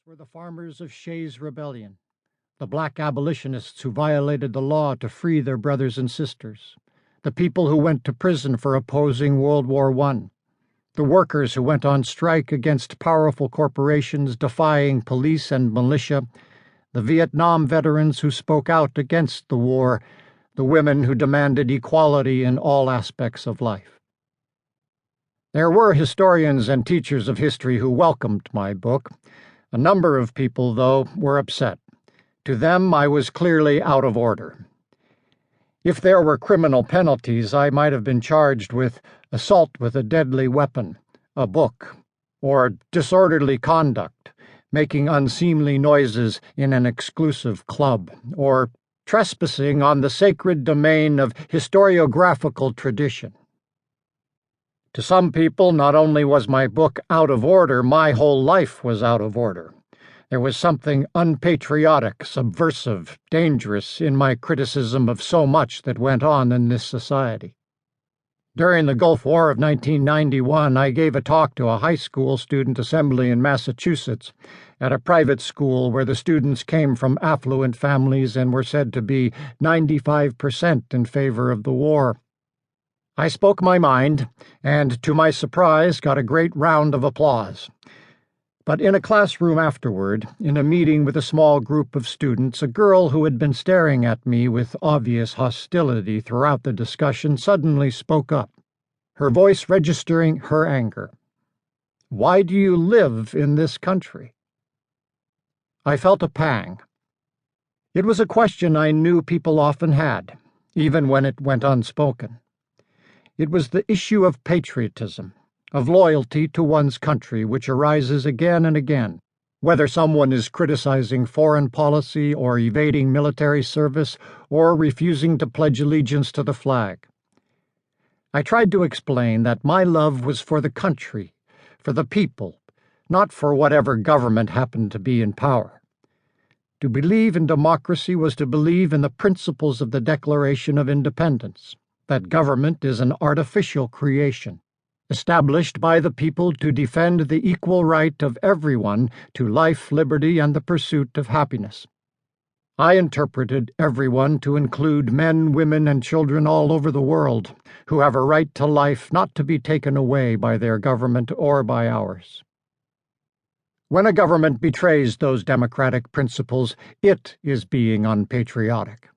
were the farmers of Shays' Rebellion, the black abolitionists who violated the law to free their brothers and sisters, the people who went to prison for opposing World War I, the workers who went on strike against powerful corporations defying police and militia, the Vietnam veterans who spoke out against the war, the women who demanded equality in all aspects of life. There were historians and teachers of history who welcomed my book. A number of people, though, were upset. To them, I was clearly out of order. If there were criminal penalties, I might have been charged with assault with a deadly weapon, a book, or disorderly conduct, making unseemly noises in an exclusive club, or trespassing on the sacred domain of historiographical tradition. To some people, not only was my book out of order, my whole life was out of order. There was something unpatriotic, subversive, dangerous in my criticism of so much that went on in this society. During the Gulf War of 1991, I gave a talk to a high school student assembly in Massachusetts at a private school where the students came from affluent families and were said to be 95% in favor of the war. I spoke my mind, and to my surprise got a great round of applause. But in a classroom afterward, in a meeting with a small group of students, a girl who had been staring at me with obvious hostility throughout the discussion suddenly spoke up, her voice registering her anger. "Why do you live in this country?" I felt a pang. It was a question I knew people often had, even when it went unspoken. It was the issue of patriotism, of loyalty to one's country, which arises again and again, whether someone is criticizing foreign policy or evading military service or refusing to pledge allegiance to the flag. I tried to explain that my love was for the country, for the people, not for whatever government happened to be in power. To believe in democracy was to believe in the principles of the Declaration of Independence, that government is an artificial creation, established by the people to defend the equal right of everyone to life, liberty, and the pursuit of happiness. I interpreted everyone to include men, women, and children all over the world who have a right to life not to be taken away by their government or by ours. When a government betrays those democratic principles, it is being unpatriotic.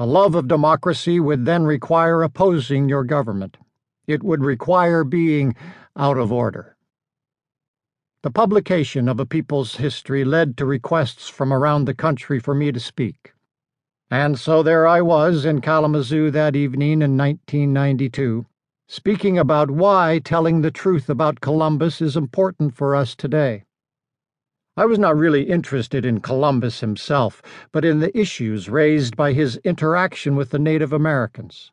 A love of democracy would then require opposing your government. It would require being out of order. The publication of a people's history led to requests from around the country for me to speak. And so there I was in Kalamazoo that evening in 1992, speaking about why telling the truth about Columbus is important for us today. I was not really interested in Columbus himself, but in the issues raised by his interaction with the Native Americans.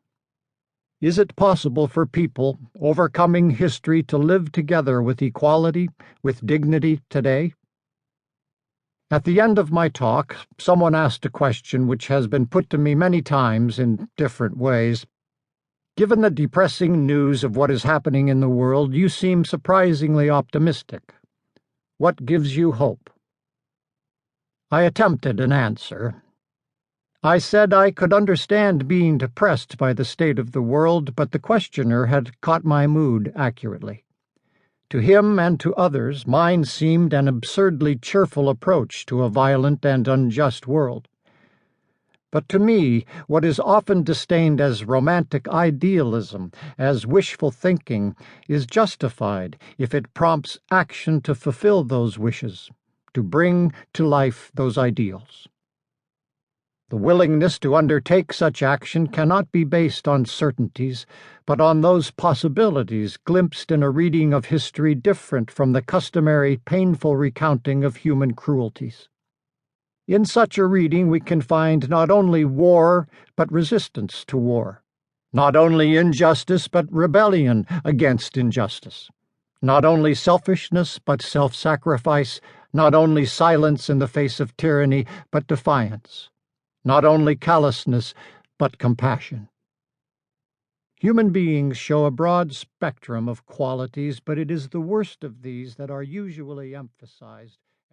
Is it possible for people, overcoming history, to live together with equality, with dignity today? At the end of my talk, someone asked a question which has been put to me many times in different ways. Given the depressing news of what is happening in the world, you seem surprisingly optimistic. What gives you hope? I attempted an answer. I said I could understand being depressed by the state of the world, but the questioner had caught my mood accurately. To him and to others, mine seemed an absurdly cheerful approach to a violent and unjust world. But to me, what is often disdained as romantic idealism, as wishful thinking, is justified if it prompts action to fulfill those wishes, to bring to life those ideals. The willingness to undertake such action cannot be based on certainties, but on those possibilities glimpsed in a reading of history different from the customary painful recounting of human cruelties. In such a reading we can find not only war, but resistance to war, not only injustice, but rebellion against injustice, not only selfishness, but self-sacrifice, not only silence in the face of tyranny, but defiance, not only callousness, but compassion. Human beings show a broad spectrum of qualities, but it is the worst of these that are usually emphasized.